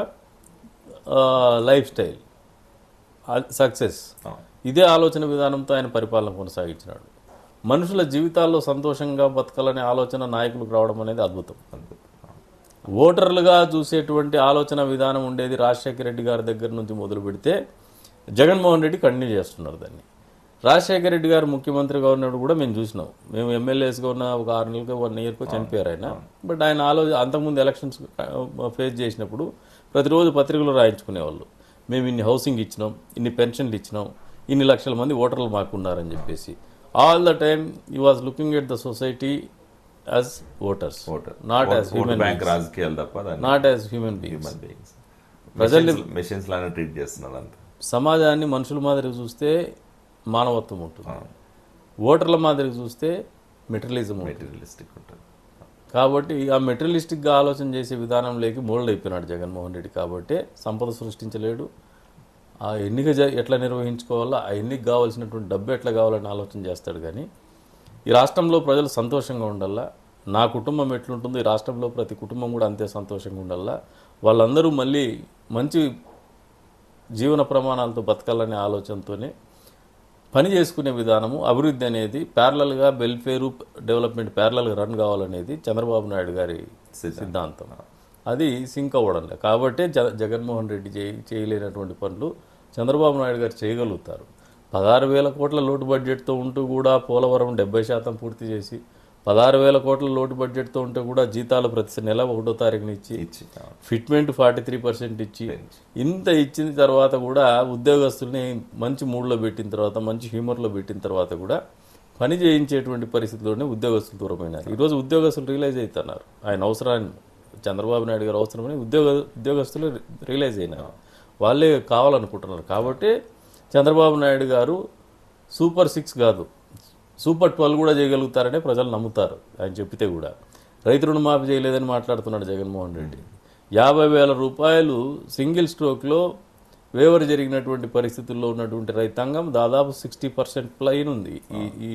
lifestyle success. ఇదే ఆలోచన విధానంతో ఆయన పరిపాలన కొనసాగించినాడు. మనుషుల జీవితాల్లో సంతోషంగా బతకాలనే ఆలోచన నాయకులకు రావడం అనేది అద్భుతం. ఓటర్లుగా చూసేటువంటి ఆలోచన విధానం ఉండేది రాజశేఖర రెడ్డి గారి దగ్గర నుంచి మొదలు పెడితే జగన్మోహన్ రెడ్డి కంటిన్యూ చేస్తున్నారు దాన్ని. రాజశేఖర రెడ్డి గారు ముఖ్యమంత్రిగా ఉన్నప్పుడు కూడా మేము చూసినాం. మేము ఎమ్మెల్యేస్గా ఉన్న ఒక 6 నెలలకు 1 ఇయర్కో చనిపోయారు ఆయన. బట్ ఆయన అంతకుముందు ఎలక్షన్స్ ఫేస్ చేసినప్పుడు ప్రతిరోజు పత్రికలు రాయించుకునేవాళ్ళు, మేము ఇన్ని హౌసింగ్ ఇచ్చినాం, ఇన్ని పెన్షన్లు ఇచ్చినాం, ఇన్ని లక్షల మంది ఓటర్లు మాకున్నారని చెప్పేసి. All the time he was looking at the society as voters, not as human beings. రాజకీయాలు తప్ప not as human beings. Machines లానే ట్రీట్ చేస్తున్నారు అంత. సమాజాన్ని మనుషుల మాదిరి చూస్తే మానవత్వం ఉంటుంది, ఓటర్ల మాదిరి చూస్తే మెటీరియలిజం ఉంటుంది. మెటీరియలిస్టిక్ ఉంటుంది. కాబట్టి ఆ మెటీరియలిస్టిక్గా ఆలోచన చేసే విధానంలోకి మోల్డ్ అయిపోయినాడు జగన్మోహన్ రెడ్డి. కాబట్టి సంపద సృష్టించలేడు, ఆ ఎన్నిక ఎట్లా నిర్వహించుకోవాలో, ఆ ఎన్నిక కావాల్సినటువంటి డబ్బు ఎట్లా కావాలని ఆలోచన చేస్తాడు. కానీ ఈ రాష్ట్రంలో ప్రజలు సంతోషంగా ఉండాలా, నా కుటుంబం ఎట్లుంటుందో ఈ రాష్ట్రంలో ప్రతి కుటుంబం కూడా అంతే సంతోషంగా ఉండాలా, వాళ్ళందరూ మళ్ళీ మంచి జీవన ప్రమాణాలతో బతకాలనే ఆలోచనతోనే పని చేసుకునే విధానము, అభివృద్ధి అనేది ప్యారలల్గా వెల్ఫేరు డెవలప్మెంట్ ప్యారలల్గా రన్ కావాలనేది చంద్రబాబు నాయుడు గారి సిద్ధాంతం. అది సింక్ అవ్వడం లేదు. కాబట్టే జగన్మోహన్ రెడ్డి చేయలేనటువంటి పనులు చంద్రబాబు నాయుడు గారు చేయగలుగుతారు. 16,000 కోట్ల లోటు బడ్జెట్తో ఉంటూ కూడా పోలవరం 70% పూర్తి చేసి, 16,000 కోట్ల లోటు బడ్జెట్తో ఉంటే కూడా జీతాలు ప్రతి నెల 1వ తారీఖున ఇచ్చి ఫిట్మెంట్ 43% ఇచ్చి, ఇంత ఇచ్చిన తర్వాత కూడా ఉద్యోగస్తుల్ని మంచి మూడ్లో పెట్టిన తర్వాత, మంచి హ్యూమర్లో పెట్టిన తర్వాత కూడా పని చేయించేటువంటి పరిస్థితిలోనే ఉద్యోగస్తులు దూరమైనారు. ఈరోజు ఉద్యోగస్తులు రియలైజ్ అవుతున్నారు ఆయన అవసరాన్ని, చంద్రబాబు నాయుడు గారు అవసరమని ఉద్యోగస్తులు రియలైజ్ అయినారు, వాళ్ళే కావాలనుకుంటున్నారు. కాబట్టి చంద్రబాబు నాయుడు గారు సూపర్ 6 కాదు, సూపర్ 12 కూడా చేయగలుగుతారనే ప్రజలు నమ్ముతారు ఆయన చెప్పితే కూడా. రైతు రుణమాఫీ చేయలేదని మాట్లాడుతున్నాడు జగన్మోహన్ రెడ్డి. 50,000 రూపాయలు సింగిల్ స్ట్రోక్లో వేవర్ జరిగినటువంటి పరిస్థితుల్లో ఉన్నటువంటి రైతాంగం దాదాపు 60% ప్లైన్ ఉంది ఈ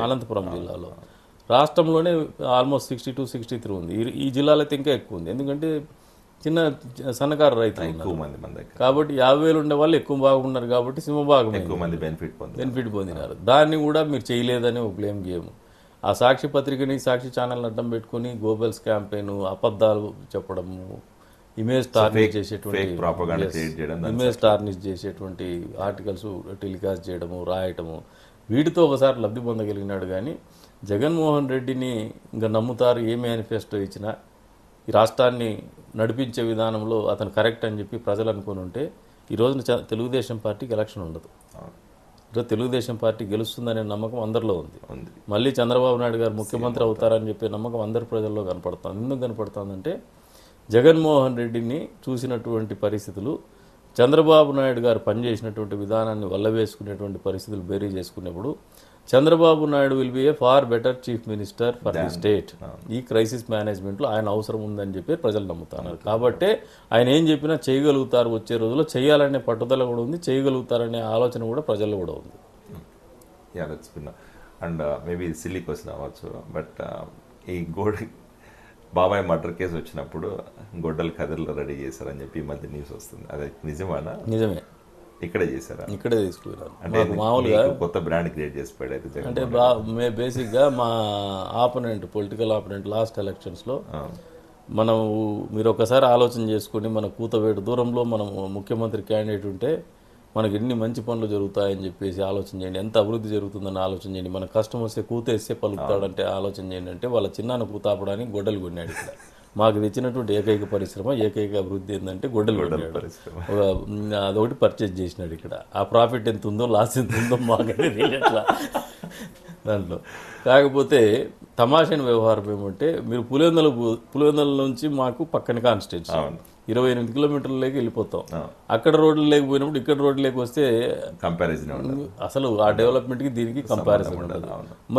అనంతపురం జిల్లాలో. రాష్ట్రంలోనే ఆల్మోస్ట్ 62-63 ఉంది. ఈ జిల్లాలో అయితే ఇంకా ఎక్కువ ఉంది, ఎందుకంటే చిన్న సన్నకారు రైతులు ఉన్నారు. కాబట్టి 50,000 ఉండే వాళ్ళు ఎక్కువ బాగున్నారు, కాబట్టి సింహభాగం ఎక్కువ మంది బెనిఫిట్ పొందినారు. దాన్ని కూడా మీరు చేయలేదని ఒక బ్లేమ్ గేమ్. ఆ సాక్షి పత్రికని, సాక్షి ఛానల్ అడ్డం పెట్టుకుని గోబెల్స్ క్యాంపెయిన్, అబద్ధాలు చెప్పడము, ఇమేజ్ టార్నిష్ చేసేటువంటి ఆర్టికల్స్ టెలికాస్ట్ చేయడము, రాయటము, వీటితో ఒకసారి లబ్ధి పొందగలిగినాడు. కానీ జగన్మోహన్ రెడ్డిని ఇంకా నమ్ముతారు, ఏ మేనిఫెస్టో ఇచ్చినా ఈ రాష్ట్రాన్ని నడిపించే విధానంలో అతను కరెక్ట్ అని చెప్పి ప్రజలు అనుకుని ఉంటే ఈ రోజున తెలుగుదేశం పార్టీకి ఎలక్షన్ ఉండదు. ఈరోజు తెలుగుదేశం పార్టీ గెలుస్తుందనే నమ్మకం అందరిలో ఉంది. మళ్ళీ చంద్రబాబు నాయుడు గారు ముఖ్యమంత్రి అవుతారని చెప్పే నమ్మకం అందరి ప్రజల్లో కనపడుతుంది. ఎందుకు కనపడుతుందంటే జగన్మోహన్ రెడ్డిని చూసినటువంటి పరిస్థితులు, చంద్రబాబు నాయుడు గారు పనిచేసినటువంటి విధానాన్ని వల్లవేసుకునేటువంటి పరిస్థితులు బేరీ చేసుకునేప్పుడు Chandrababu Naidu will be a far better chief minister for the state. ఈ క్రైసిస్ మేనేజ్మెంట్లో ఆయన అవసరం ఉందని చెప్పి ప్రజలు నమ్ముతున్నారు. కాబట్టి ఆయన ఏం చెప్పినా చేయగలుగుతారు, వచ్చే రోజుల్లో చేయాలనే పట్టుదల కూడా ఉంది, చేయగలుగుతారనే ఆలోచన కూడా ప్రజల్లో కూడా ఉంది. అండ్ మేబీ సిల్లీ క్వశ్చన్ అవ్వచ్చు, బట్ ఈ బాబాయ్ మర్డర్ కేసు వచ్చినప్పుడు గొడ్డలు కథలు రెడీ చేశారని చెప్పి ఈ మధ్య న్యూస్ వస్తుంది, అదే నిజమానా? నిజమే, ఇక్కడే చేశారా? ఇక్కడే తీసుకున్నారు. అంటే మామూలుగా కొత్త బ్రాండ్ క్రియేట్ చేసి పెడైతే అంటే బేసిక్గా మా ఆపోనెంట్, పొలిటికల్ ఆపోనెంట్ లాస్ట్ ఎలక్షన్స్లో మనం, మీరు ఒకసారి ఆలోచన చేసుకుని, మన కూతవేటు దూరంలో మనం ముఖ్యమంత్రి క్యాండిడేట్ ఉంటే మనకి ఎన్ని మంచి పనులు జరుగుతాయని చెప్పేసి ఆలోచన చేయండి, ఎంత అభివృద్ధి జరుగుతుందని ఆలోచన చేయండి, మన కస్టమర్స్ కూతేస్తే పలుకుతాడంటే ఆలోచన చేయండి అంటే వాళ్ళ చిన్నాన్న కూతాపడానికి గొడ్డలు కొన్నాడు. ఇక్కడ మాకు తెచ్చినటువంటి ఏకైక పరిశ్రమ, ఏకైక అభివృద్ధి ఏంటంటే గొడ్డలు కొన్నాడు. అదొకటి పర్చేజ్ చేసినాడు. ఇక్కడ ఆ ప్రాఫిట్ ఎంత ఉందో, లాస్ ఎంత ఉందో మాకైతే తెలియట్లా దాంట్లో. కాకపోతే తమాషైన వ్యవహారం ఏమంటే, మీరు పులివెందుల నుంచి మాకు పక్కన కాన్స్టిట్యూన్సీ 28 కిలోమీటర్లకి వెళ్ళిపోతాం. అక్కడ రోడ్లు లేకపోయినప్పుడు ఇక్కడ రోడ్లు లేకపోతే కంపారిజన్ అసలు ఆ డెవలప్మెంట్కి దీనికి కంపారిజన్ ఉండదు.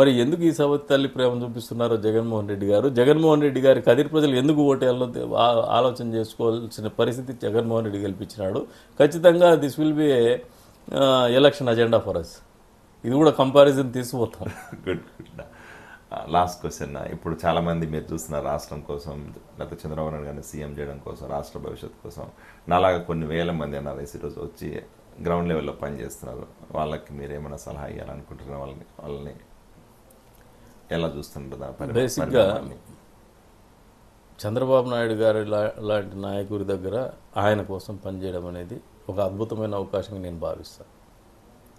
మరి ఎందుకు ఈ సవతి తల్లి ప్రేమ చూపిస్తున్నారో జగన్మోహన్ రెడ్డి గారు, జగన్మోహన్ రెడ్డి గారి కదిరి ప్రజలు ఎందుకు ఓటేయాలో ఆలోచన చేసుకోవాల్సిన పరిస్థితి జగన్మోహన్ రెడ్డి కల్పించినాడు. ఖచ్చితంగా this will be election agenda for us. ఇది కూడా కంపారిజన్ తీసుకుపోతాం. గుడ్. లాస్ట్ క్వశ్చన్, ఇప్పుడు చాలామంది మీరు చూస్తున్న రాష్ట్రం కోసం, లేకపోతే చంద్రబాబు నాయుడు గారిని సీఎం చేయడం కోసం, రాష్ట్ర భవిష్యత్తు కోసం నాలాగా కొన్ని వేల మంది ఎన్ఆర్ఐస్ ఈరోజు వచ్చి గ్రౌండ్ లెవెల్లో పనిచేస్తున్నారు. వాళ్ళకి మీరు ఏమైనా సలహా ఇవ్వాలనుకుంటున్నారు? వాళ్ళని ఎలా చూస్తుంటారు? బేసిక్గా చంద్రబాబు నాయుడు గారి లాంటి నాయకుడి దగ్గర ఆయన కోసం పనిచేయడం అనేది ఒక అద్భుతమైన అవకాశంగా నేను భావిస్తాను.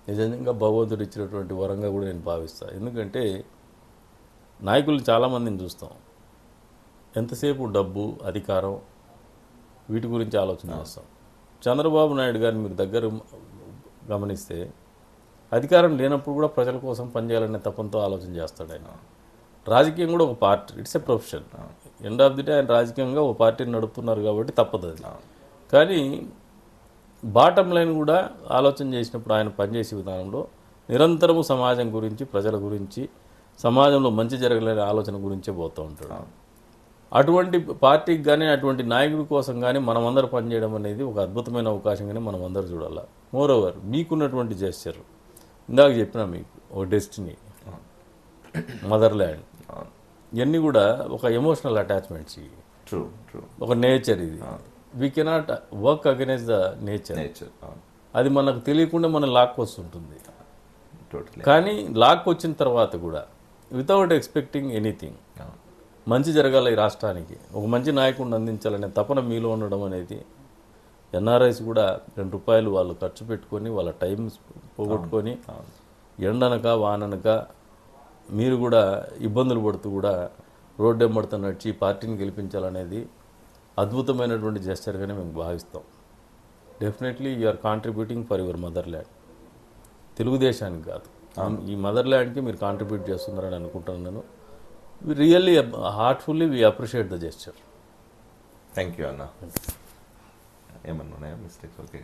నిజంగా భగవంతుడు ఇచ్చినటువంటి వరంగా కూడా నేను భావిస్తాను. ఎందుకంటే నాయకులు చాలామందిని చూస్తాం, ఎంతసేపు డబ్బు, అధికారం, వీటి గురించి ఆలోచన చేస్తాం. చంద్రబాబు నాయుడు గారిని మీరు దగ్గర గమనిస్తే అధికారం లేనప్పుడు కూడా ప్రజల కోసం పనిచేయాలనే తపంతో ఆలోచన చేస్తాడు ఆయన. రాజకీయం కూడా ఒక party, it's a profession. End of the day ఆయన రాజకీయంగా ఒక పార్టీని నడుపుతున్నారు కాబట్టి తప్పదు అది. కానీ బాటమ్ లైన్ కూడా ఆలోచన చేసినప్పుడు ఆయన పనిచేసే విధానంలో నిరంతరము సమాజం గురించి, ప్రజల గురించి, సమాజంలో మంచి జరగలేని ఆలోచన గురించే పోతూ ఉంటాడు. అటువంటి పార్టీకి కానీ, అటువంటి నాయకుడి కోసం కానీ మనమందరూ పనిచేయడం అనేది ఒక అద్భుతమైన అవకాశంగానే మనం అందరూ చూడాలి. మోర్ ఓవర్ మీకున్నటువంటి జెస్చర్, ఇందాక చెప్పినా మీకు ఒక డెస్టినీ, మదర్ల్యాండ్, ఇవన్నీ కూడా ఒక ఎమోషనల్ అటాచ్మెంట్స్, ట్రూ ట్రూ ఒక నేచర్. ఇది we cannot work against the nature. అది మనకు తెలియకుండా మనం లాక్కొస్తుంటుంది. కానీ లాక్కొచ్చిన తర్వాత కూడా వితౌట్ ఎక్స్పెక్టింగ్ ఎనీథింగ్, మంచి జరగాలి ఈ రాష్ట్రానికి, ఒక మంచి నాయకుడిని అందించాలనే తపన మీలో ఉండడం అనేది, ఎన్ఆర్ఐస్ కూడా ₹2 వాళ్ళు ఖర్చు పెట్టుకొని వాళ్ళ టైం పోగొట్టుకొని ఎండనక వాననక మీరు కూడా ఇబ్బందులు పడుతూ కూడా రోడ్డు వెంబడుతూ నడిచి పార్టీని గెలిపించాలనేది అద్భుతమైనటువంటి జెస్చర్గానే మేము భావిస్తాం. Definitely you are contributing for your motherland. తెలుగుదేశానికి కాదు, ఈ మదర్ల్యాండ్కి మీరు కాంట్రిబ్యూట్ చేస్తున్నారని అనుకుంటున్నాను. Really heartfully we appreciate the gesture. Thank you అన్న. ఏమన్నా మిస్టేక్స్? ఓకే.